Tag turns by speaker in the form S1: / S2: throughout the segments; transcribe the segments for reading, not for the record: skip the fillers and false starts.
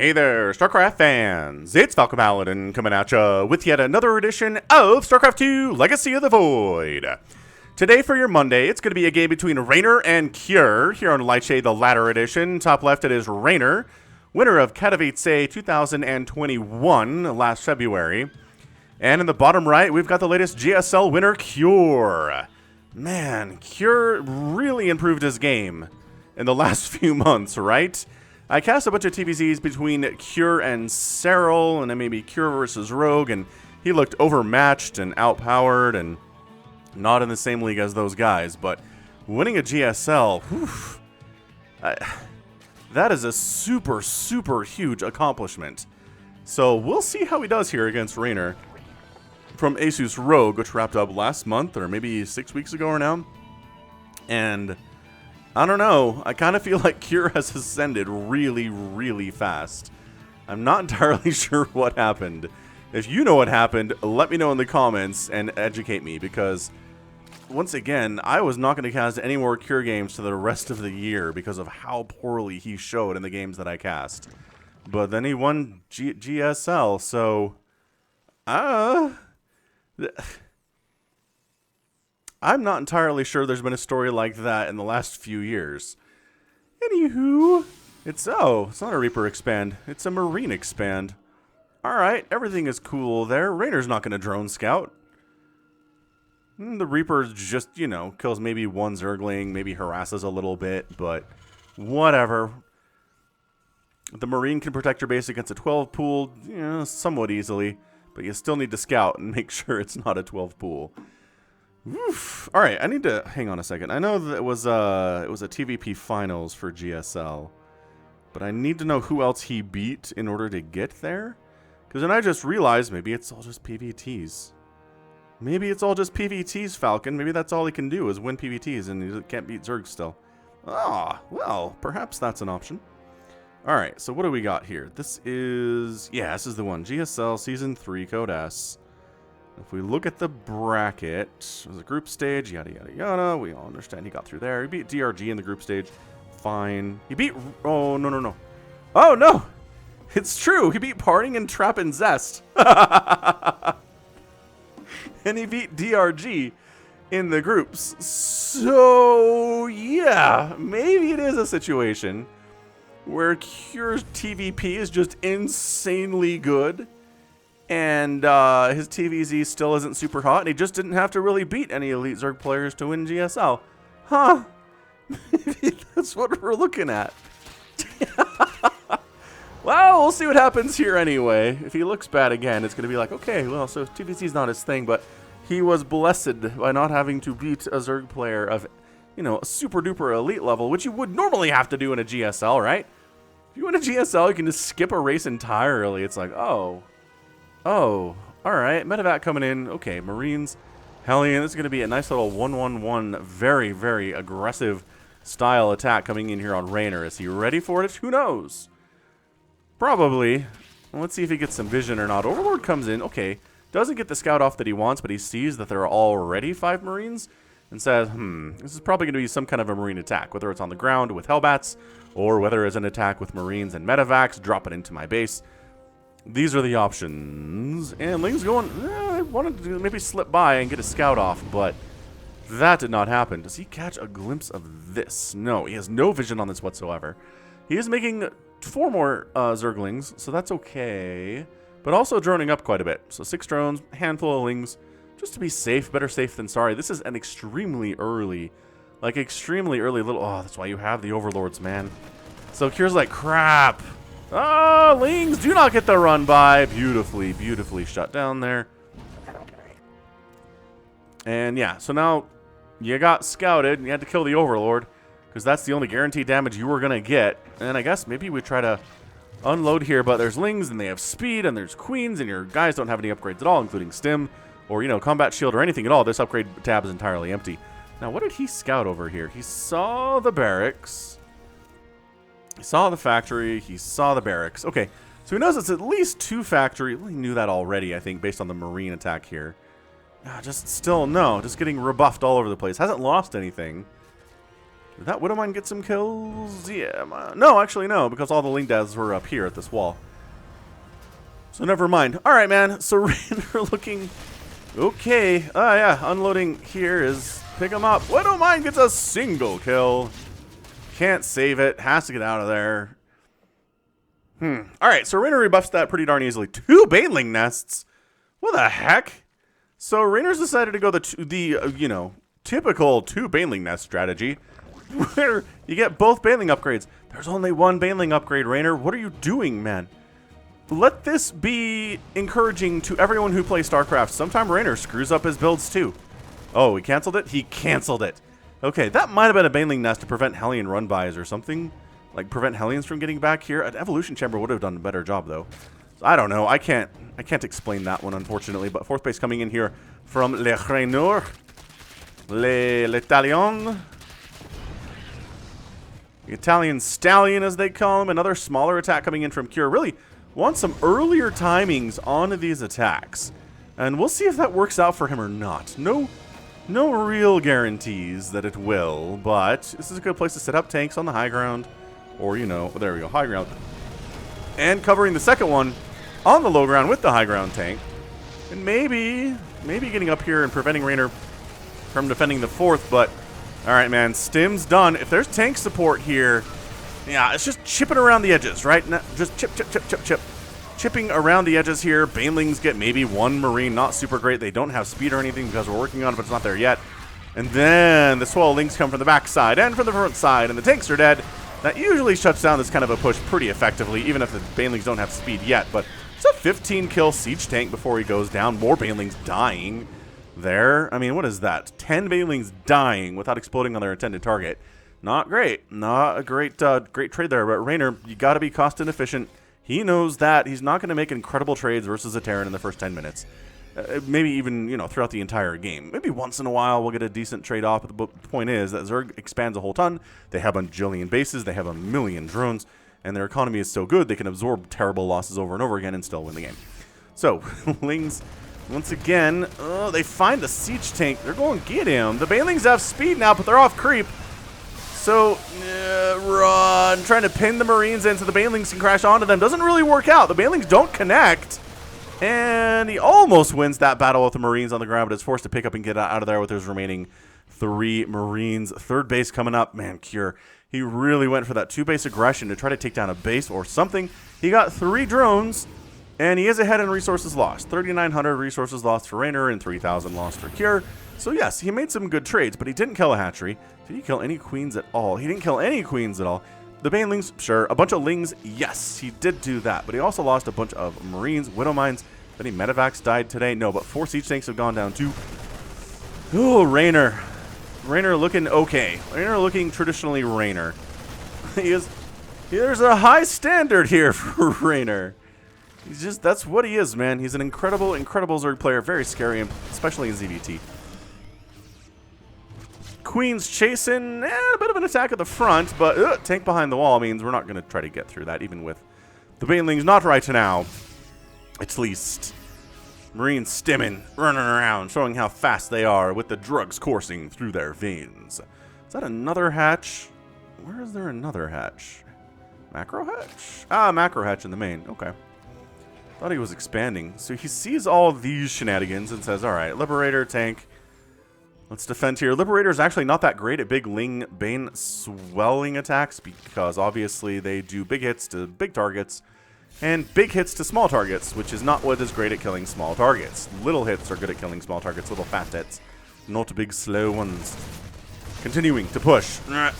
S1: Hey there, StarCraft fans! It's Falcon Paladin coming at ya with yet another edition of StarCraft 2 Legacy of the Void. Today for your Monday, it's going to be a game between Reynor and Cure here on Lightshade, the latter edition. Top left it is Reynor, winner of Katowice 2021 last February. And in the bottom right, we've got the latest GSL winner, Cure. Man, Cure really improved his game in the last few months, right? I cast a bunch of TVZs between Cure and Serral, and then maybe Cure versus Rogue, and he looked overmatched and outpowered and not in the same league as those guys. But winning a GSL, that is a super, super huge accomplishment. So we'll see how he does here against Reynor from Asus Rogue, which wrapped up last month, or maybe 6 weeks ago or now. And I don't know. I kind of feel like Cure has ascended really, really fast. I'm not entirely sure what happened. If you know what happened, let me know in the comments and educate me, because once again, I was not going to cast any more Cure games for the rest of the year because of how poorly he showed in the games that I cast. But then he won GSL, so I'm not entirely sure there's been a story like that in the last few years. Anywho, it's not a Reaper expand. It's a Marine expand. Alright, everything is cool there. Reynor's not going to drone scout. The Reaper just, kills maybe one Zergling, maybe harasses a little bit, but whatever. The Marine can protect your base against a 12 pool, somewhat easily, but you still need to scout and make sure it's not a 12 pool. Oof. All right, I need to hang on a second. I know that it was a TVP finals for GSL, but I need to know who else he beat in order to get there. Because then I just realized maybe it's all just PVTs. Maybe it's all just PVTs, Falcon. Maybe that's all he can do is win PVTs, and he can't beat Zerg still. Ah, well, perhaps that's an option. All right, so what do we got here? This is the one. GSL Season 3 Code S. If we look at the bracket, it was a group stage, yada, yada, yada. We all understand he got through there. He beat DRG in the group stage. Fine. He beat... Oh, no. Oh, no. It's true. He beat Parting and Trap and Zest. And he beat DRG in the groups. So, yeah. Maybe it is a situation where Cure's TVP is just insanely good. And his TVZ still isn't super hot, and he just didn't have to really beat any Elite Zerg players to win GSL. Huh. Maybe that's what we're looking at. Well, we'll see what happens here anyway. If he looks bad again, it's going to be like, okay, well, so TVZ's not his thing, but he was blessed by not having to beat a Zerg player of, a super-duper elite level, which you would normally have to do in a GSL, right? If you win a GSL, you can just skip a race entirely. It's like, oh, all right. Medevac coming in. Okay, Marines. Hellion. This is going to be a nice little 1-1-1, very, very aggressive style attack coming in here on Reynor. Is he ready for it? Who knows? Probably. Well, let's see if he gets some vision or not. Overlord comes in. Okay. Doesn't get the scout off that he wants, but he sees that there are already 5 Marines and says, this is probably going to be some kind of a Marine attack, whether it's on the ground with Hellbats or whether it's an attack with Marines and Medevacs. Drop it into my base. These are the options. And Ling's going, I wanted to maybe slip by and get a scout off, but that did not happen. Does he catch a glimpse of this? No, he has no vision on this whatsoever. He is making 4 more Zerglings, so that's okay. But also droning up quite a bit. So 6 drones, handful of Lings, just to be safe. Better safe than sorry. This is an extremely early little... Oh, that's why you have the Overlords, man. So Cure's like, crap. Oh, Lings do not get the run by. Beautifully, beautifully shut down there. And yeah, so now you got scouted and you had to kill the Overlord because that's the only guaranteed damage you were going to get. And I guess maybe we try to unload here, but there's Lings and they have speed and there's Queens and your guys don't have any upgrades at all, including Stim or, combat shield or anything at all. This upgrade tab is entirely empty. Now, what did he scout over here? He saw the barracks. He saw the factory. He saw the barracks. Okay, so he knows it's at least 2 factory. He knew that already, I think, based on the Marine attack here. Just getting rebuffed all over the place. Hasn't lost anything. Did that Widowmine get some kills? Yeah. No, actually no, because all the Ling devs were up here at this wall. So never mind. All right, man. So Reynor looking okay. Oh, yeah. Unloading here is pick him up. Widowmine gets a single kill. Can't save it. Has to get out of there. All right. So Reynor rebuffs that pretty darn easily. 2 Baneling nests. What the heck? So Reynor's decided to go the you know, typical 2 Baneling nest strategy, where you get both Baneling upgrades. There's only 1 Baneling upgrade, Reynor. What are you doing, man? Let this be encouraging to everyone who plays StarCraft. Sometime Reynor screws up his builds too. Oh, he canceled it? He canceled it. Okay, that might have been a Baneling nest to prevent Hellion run-bys or something. Like prevent Hellions from getting back here. An Evolution Chamber would have done a better job though. So I don't know. I can't explain that one, unfortunately. But 4th base coming in here from Le Reynor. L'Italien. The Italian Stallion, as they call him. Another smaller attack coming in from Cure. Really want some earlier timings on these attacks. And we'll see if that works out for him or not. No real guarantees that it will, but this is a good place to set up tanks on the high ground. Or, you know, there we go, high ground. And covering the second one on the low ground with the high ground tank. And maybe getting up here and preventing Reynor from defending the 4th, but all right, man, Stim's done. If there's tank support here, yeah, it's just chipping around the edges, right? Just chip. Chipping around the edges here. Banelings get maybe 1 Marine, not super great. They don't have speed or anything because we're working on it, but it's not there yet. And then the Swell Lings come from the back side and from the front side, and the tanks are dead. That usually shuts down this kind of a push pretty effectively, even if the Banelings don't have speed yet. But it's a 15-kill siege tank before he goes down. More Banelings dying there. I mean, what is that? 10 Banelings dying without exploding on their intended target. Not great. Not a great trade there. But Reynor, you got to be cost inefficient. He knows that. He's not going to make incredible trades versus a Terran in the first 10 minutes. Maybe even, you know, throughout the entire game. Maybe once in a while we'll get a decent trade-off, but the point is that Zerg expands a whole ton. They have a bajillion bases. They have a million drones. And their economy is so good they can absorb terrible losses over and over again and still win the game. So, Lings, once again, they find the siege tank. They're going to get him. The Banelings have speed now, but they're off creep. So, run. Trying to pin the Marines in so the Banelings can crash onto them. Doesn't really work out. The Banelings don't connect. And he almost wins that battle with the Marines on the ground, but is forced to pick up and get out of there with his remaining 3 Marines. 3rd base coming up. Man, Cure, he really went for that 2-base aggression to try to take down a base or something. He got 3 drones, and he is ahead in resources lost. 3,900 resources lost for Reynor and 3,000 lost for Cure. So yes, he made some good trades, but he didn't kill a hatchery. Did he kill any queens at all? He didn't kill any queens at all. The Banelings, sure. A bunch of Lings, yes, he did do that. But he also lost a bunch of Marines, Widowmines. Any Medivacs died today? No, but 4 siege tanks have gone down too. Oh, Reynor. Reynor looking okay. Reynor looking traditionally Reynor. There's a high standard here for Reynor. That's what he is, man. He's an incredible Zerg player. Very scary, especially in ZVT. Queen's chasing, a bit of an attack at the front, but tank behind the wall means we're not going to try to get through that, even with the Banelings not right now. At least. Marines stimming, running around, showing how fast they are with the drugs coursing through their veins. Is that another hatch? Where is there another hatch? Macro hatch? Ah, macro hatch in the main. Okay. Thought he was expanding. So he sees all of these shenanigans and says, all right, Liberator, tank. Let's defend here. Liberator is actually not that great at big Ling Bane swelling attacks because obviously they do big hits to big targets and big hits to small targets, which is not what is great at killing small targets. Little hits are good at killing small targets, little fast hits, not big slow ones. Continuing to push. Okay,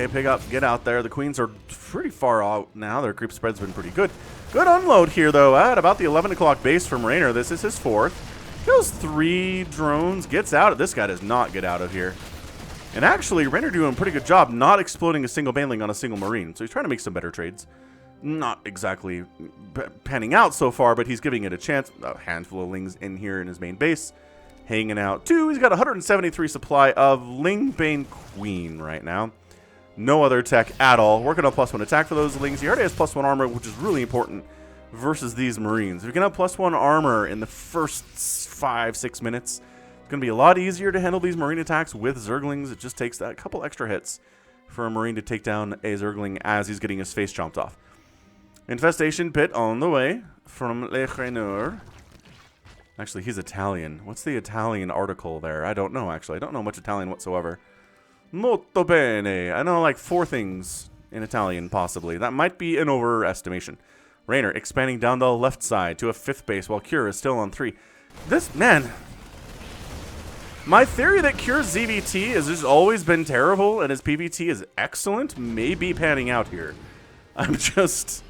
S1: pick up, get out there. The queens are pretty far out now. Their creep spread's been pretty good. Good unload here, though, at about the 11 o'clock base from Reynor. This is his 4th. Kills 3 drones, gets out. This guy does not get out of here. And actually, Reynor doing a pretty good job not exploding a single Baneling on a single Marine. So he's trying to make some better trades. Not exactly panning out so far, but he's giving it a chance. A handful of Lings in here in his main base. Hanging out, too. He's got 173 supply of Ling Bane Queen right now. No other tech at all. Working on +1 attack for those Lings. He already has +1 armor, which is really important versus these Marines. If you can have +1 armor in the first 5-6 minutes, It's going to be a lot easier to handle these Marine attacks with Zerglings. It just takes that couple extra hits for a Marine to take down a Zergling as he's getting his face chomped off. Infestation Pit on the way from Reynor. Actually, he's Italian. What's the Italian article there? I don't know, actually. I don't know much Italian whatsoever. Molto bene. I know like 4 things in Italian, possibly. That might be an overestimation. Reynor expanding down the left side to a 5th base while Cure is still on 3. This, man... My theory that Cure's ZVT has just always been terrible and his PVT is excellent may be panning out here. I'm just...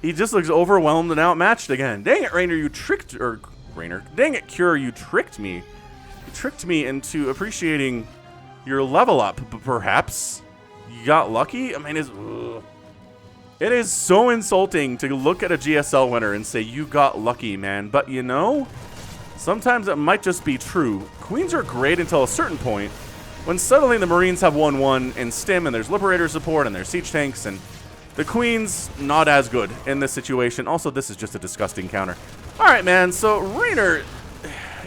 S1: He just looks overwhelmed and outmatched again. Dang it, Reynor, you tricked... Or, Reynor. Dang it, Cure, you tricked me. You tricked me into appreciating your level up, perhaps. You got lucky? I mean, it is so insulting to look at a GSL winner and say, you got lucky, man. But, you know... Sometimes it might just be true. Queens are great until a certain point, when suddenly the Marines have 1-1 in Stim, and there's Liberator support, and there's Siege Tanks, and the Queen's not as good in this situation. Also, this is just a disgusting counter. Alright, man, so Reynor,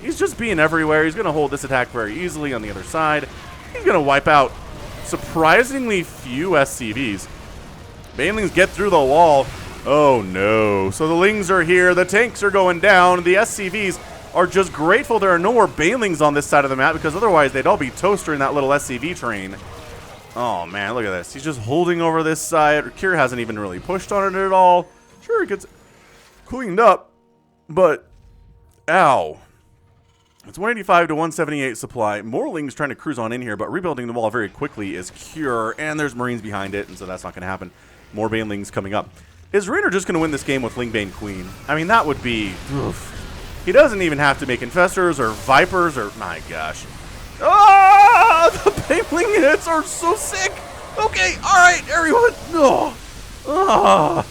S1: he's just being everywhere. He's going to hold this attack very easily on the other side. He's going to wipe out surprisingly few SCVs. Banelings get through the wall. Oh, no. So the Lings are here. The tanks are going down. The SCVs are just grateful there are no more Banelings on this side of the map, because otherwise they'd all be toastering that little SCV train. Oh man, look at this. He's just holding over this side. Cure hasn't even really pushed on it at all. Sure, it gets cleaned up, but ow. It's 185 to 178 supply. More Lings trying to cruise on in here, but rebuilding the wall very quickly is Cure, and there's Marines behind it, and so that's not going to happen. More Banelings coming up. Is Reynor just going to win this game with Lingbane Queen? I mean, that would be... Oof. He doesn't even have to make Infestors or Vipers or... My gosh. Ah! The Baneling hits are so sick! Okay, alright, everyone! Oh. Ah.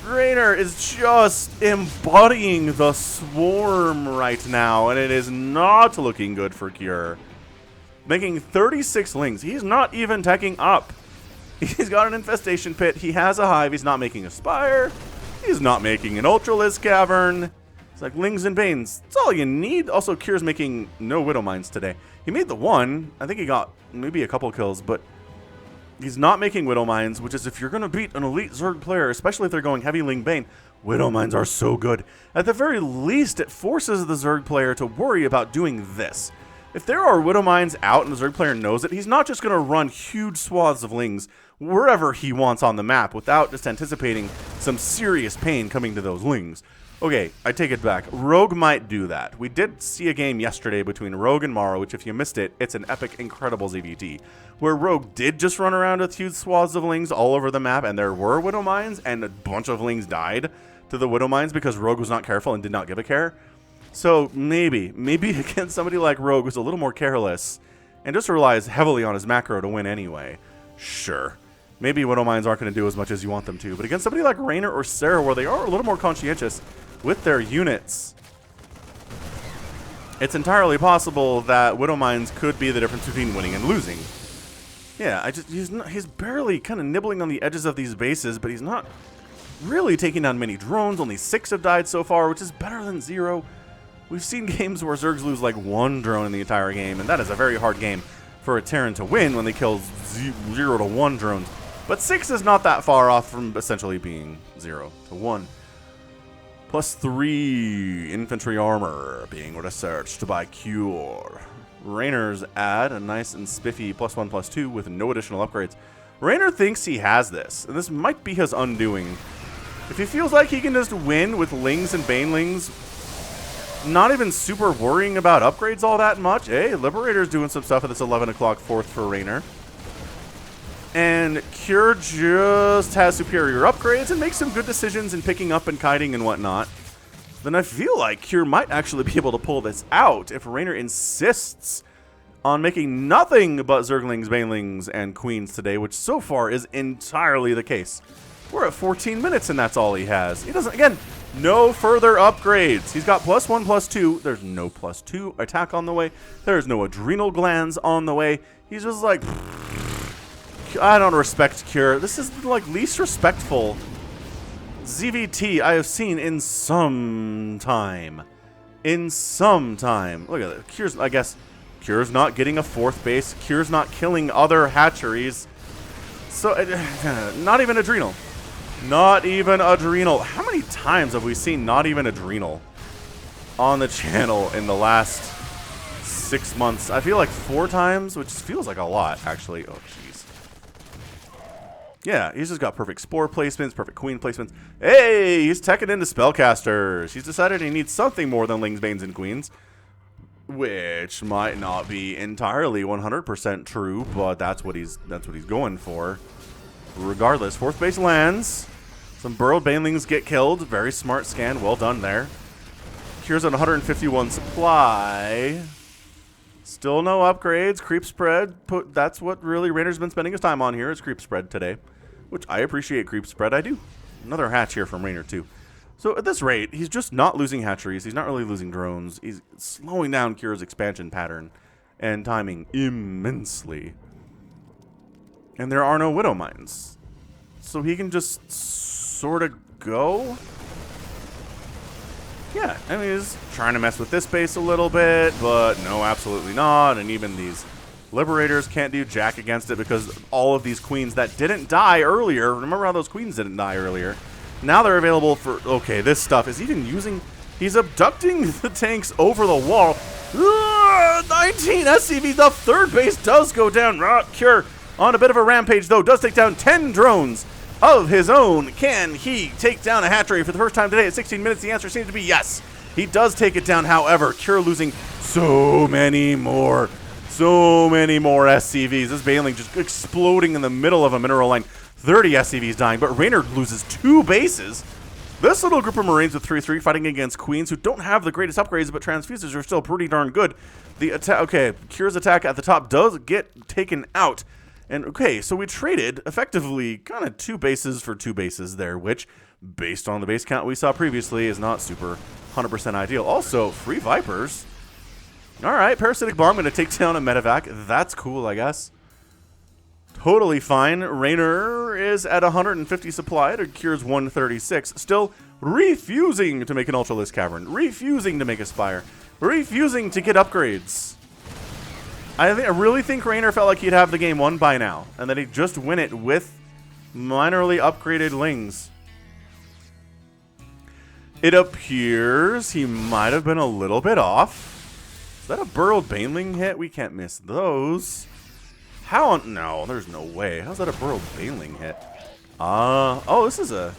S1: Reynor is just embodying the swarm right now, and it is not looking good for Cure. Making 36 Lings. He's not even teching up. He's got an Infestation Pit. He has a Hive. He's not making a Spire. He's not making an Ultralisk Cavern. It's like Lings and Banes. That's all you need. Also, Cure's making no Widow Mines today. He made the one. I think he got maybe a couple kills, but he's not making Widow Mines, which is if you're going to beat an elite Zerg player, especially if they're going heavy Ling Bane, Widow Mines are so good. At the very least, it forces the Zerg player to worry about doing this. If there are Widow Mines out and the Zerg player knows it, he's not just going to run huge swaths of Lings wherever he wants on the map without just anticipating some serious pain coming to those Lings. Okay, I take it back. Rogue might do that. We did see a game yesterday between Rogue and Mara, which if you missed it, it's an epic, incredible ZVT, where Rogue did just run around with huge swaths of Lings all over the map, and there were Widow Mines, and a bunch of Lings died to the Widow Mines because Rogue was not careful and did not give a care. So maybe against somebody like Rogue who's a little more careless and just relies heavily on his macro to win anyway. Sure. Maybe Widow Mines aren't going to do as much as you want them to, but against somebody like Reynor or Sarah, where they are a little more conscientious with their units, it's entirely possible that Widow Mines could be the difference between winning and losing. Yeah, he's barely kind of nibbling on the edges of these bases, but he's not really taking down many drones. Only 6 have died so far, which is better than 0. We've seen games where Zergs lose like 1 drone in the entire game, and that is a very hard game for a Terran to win when they kill 0 to 1 drones. But 6 is not that far off from essentially being 0 to 1. +3 infantry armor being researched by Cure. Reynor's add a nice and spiffy +1/+2 with no additional upgrades. Reynor thinks he has this, and this might be his undoing. If he feels like he can just win with Lings and Banelings, not even super worrying about upgrades all that much. Hey, Liberator's doing some stuff at this 11 o'clock 4th for Reynor. And Cure just has superior upgrades and makes some good decisions in picking up and kiting and whatnot. Then I feel like Cure might actually be able to pull this out if Reynor insists on making nothing but Zerglings, Banelings, and Queens today, which so far is entirely the case. We're at 14 minutes and that's all he has. He doesn't, again, no further upgrades. He's got +1/+2. There's no +2 attack on the way. There's no adrenal glands on the way. He's just like... I don't respect Cure. This is the least respectful ZVT I have seen in some time. in some time. Look at it. Cure's, I guess, Cure's not getting a 4th base. Cure's not killing other hatcheries. So, not even Adrenal. Not even Adrenal. How many times have we seen not even Adrenal on the channel in the last 6 months? I feel like 4 times, which feels like a lot, actually. Oh, jeez. Yeah, he's just got perfect Spore placements, perfect Queen placements. Hey, he's teching into Spellcasters. He's decided he needs something more than Lings, Banes, and Queens, which might not be entirely 100% true, but that's what he's going for. Regardless, 4th base lands. Some burrowed banelings get killed. Very smart scan. Well done there. Cure's at 151 supply. Still no upgrades. Creep spread. That's what really Reynor's been spending his time on here is creep spread today. Which I appreciate creep spread. I do. Another hatch here from Reynor too. So at this rate, he's just not losing hatcheries. He's not really losing drones. He's slowing down Cure's expansion pattern and timing immensely. And there are no Widow Mines. So he can just sort of go. Yeah, I mean, he's trying to mess with this base a little bit, but no, absolutely not. And even these Liberators can't do jack against it because all of these Queens that didn't die earlier. Remember how those Queens didn't die earlier? Now they're available for, okay, this stuff is even using, he's abducting the tanks over the wall. 19 SCVs, the 3rd base does go down. Cure on a bit of a rampage, though, does take down 10 drones of his own. Can he take down a hatchery for the first time today at 16 minutes? The answer seems to be yes. He does take it down, however. Cure losing so many more SCVs. This Baneling just exploding in the middle of a mineral line. 30 SCVs dying, but Reynor loses 2 bases. This little group of Marines with 3-3 fighting against Queens who don't have the greatest upgrades, but transfusers are still pretty darn good. The attack, okay, Cure's attack at the top does get taken out. And okay, so we traded effectively kind of 2 bases for 2 bases there, which, based on the base count we saw previously, is not super 100% ideal. Also, free Vipers. All right, Parasitic Bomb going to take down a Medevac. That's cool, I guess. Totally fine. Reynor is at 150 supply to Cure's 136. Still refusing to make an Ultralisk Cavern. Refusing to make a Spire. Refusing to get upgrades. I really think Reynor felt like he'd have the game won by now, and that he'd just win it with minorly upgraded Lings. It appears he might have been a little bit off. Is that a burrowed Baneling hit? We can't miss those. How? No, there's no way. How's that a burrowed Baneling hit? Oh, this is a...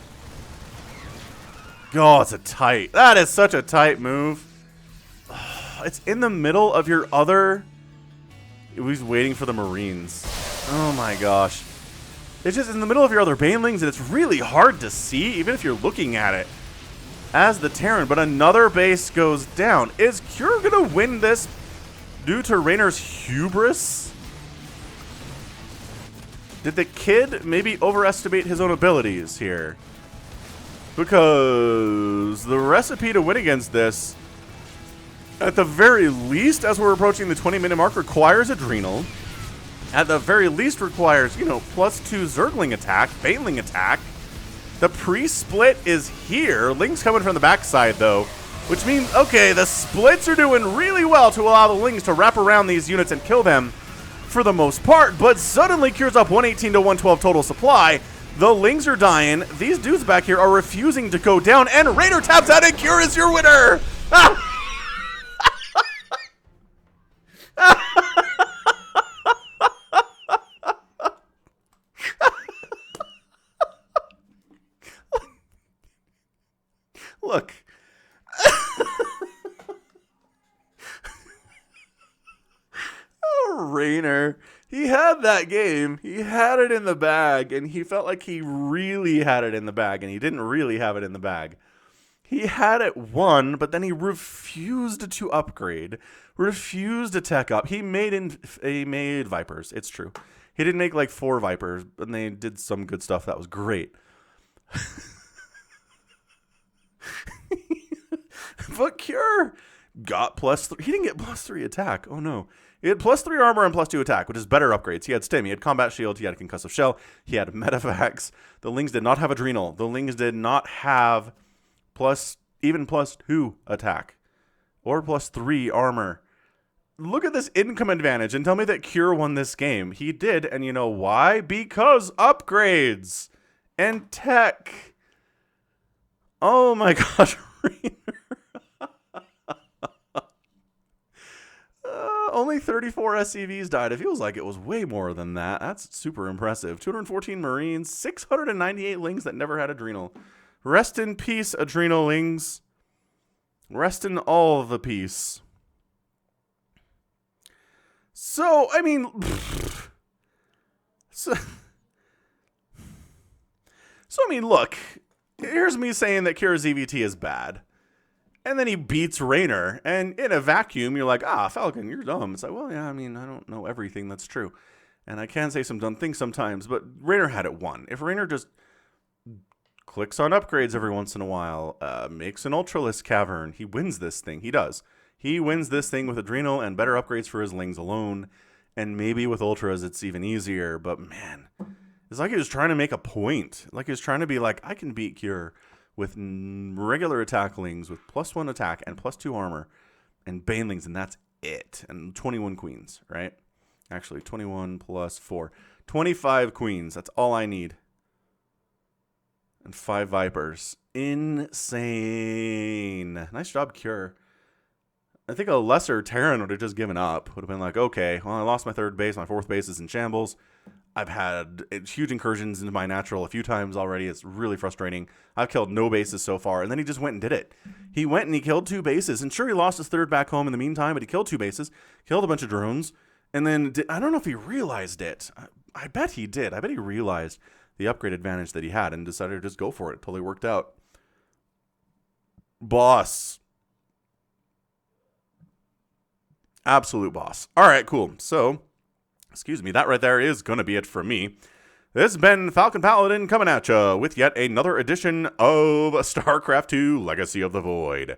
S1: Oh, it's a tight. That is such a tight move. It's in the middle of your other... He's waiting for the Marines. Oh my gosh. It's just in the middle of your other Banelings, and it's really hard to see, even if you're looking at it as the Terran. But another base goes down. Is Cure going to win this due to Reynor's hubris? Did the kid maybe overestimate his own abilities here? Because the recipe to win against this, at the very least, as we're approaching the 20-minute mark, requires Adrenal. At the very least requires, you know, +2 Zergling attack, Baneling attack. The pre-split is here. Ling's coming from the backside, though, which means, okay, the splits are doing really well to allow the Lings to wrap around these units and kill them for the most part, but suddenly Cure's up 118 to 112 total supply. The Lings are dying. These dudes back here are refusing to go down, and Reynor taps out, and Cure is your winner! Look. Oh, Reynor. He had that game. He had it in the bag, and he felt like he really had it in the bag, and he didn't really have it in the bag. He had it won, but then he refused to upgrade, refused to tech up. He made Vipers. It's true. He didn't make like 4 Vipers, and they did some good stuff that was great. But Cure got +3. He didn't get +3 attack. Oh no. He had +3 armor and +2 attack, which is better upgrades. He had Stim, he had Combat Shield, he had a Concussive Shell, he had Medevacs. The Lings did not have Adrenal. The Lings did not have even +2 attack. or +3 armor. Look at this income advantage and tell me that Cure won this game. He did, and you know why? Because upgrades and tech. Oh my gosh, Reynor. Only 34 SCVs died. It feels like it was way more than that. That's super impressive. 214 Marines, 698 Lings that never had Adrenal. Rest in peace, Adrenal Lings. Rest in all the peace. So, I mean... So, I mean, look. Here's me saying that Cure's EVT is bad. And then he beats Reynor. And in a vacuum, you're like, Falcon, you're dumb. It's like, well, yeah, I mean, I don't know everything that's true. And I can say some dumb things sometimes, but Reynor had it won. If Reynor just clicks on upgrades every once in a while, makes an Ultralisk Cavern, he wins this thing. He does. He wins this thing with Adrenal and better upgrades for his Lings alone. And maybe with Ultras, it's even easier. But man, it's like he was trying to make a point. Like he was trying to be like, I can beat Cure with regular attack Lings with +1 attack and +2 armor and Banelings, and that's it. And 21 queens, right? Actually, 21 + 4. 25 queens. That's all I need. And 5 Vipers. Insane. Nice job, Cure. I think a lesser Terran would have just given up. Would have been like, okay, well, I lost my 3rd base. My 4th base is in shambles. I've had huge incursions into my natural a few times already. It's really frustrating. I've killed no bases so far. And then he just went and did it. He went and he killed 2 bases. And sure, he lost his 3rd back home in the meantime, but he killed 2 bases, killed a bunch of drones. And then, I don't know if he realized it. I bet he did. I bet he realized the upgrade advantage that he had and decided to just go for it. Totally worked out. Boss. Absolute boss. All right, cool. So... excuse me, that right there is going to be it for me. This has been Falcon Paladin coming at you with yet another edition of StarCraft 2 Legacy of the Void.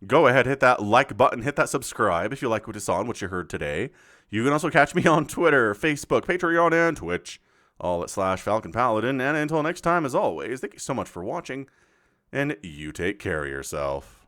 S1: Go ahead, hit that like button, hit that subscribe if you like what you saw and what you heard today. You can also catch me on Twitter, Facebook, Patreon, and Twitch, all at /Falcon Paladin. And until next time, as always, thank you so much for watching, and you take care of yourself.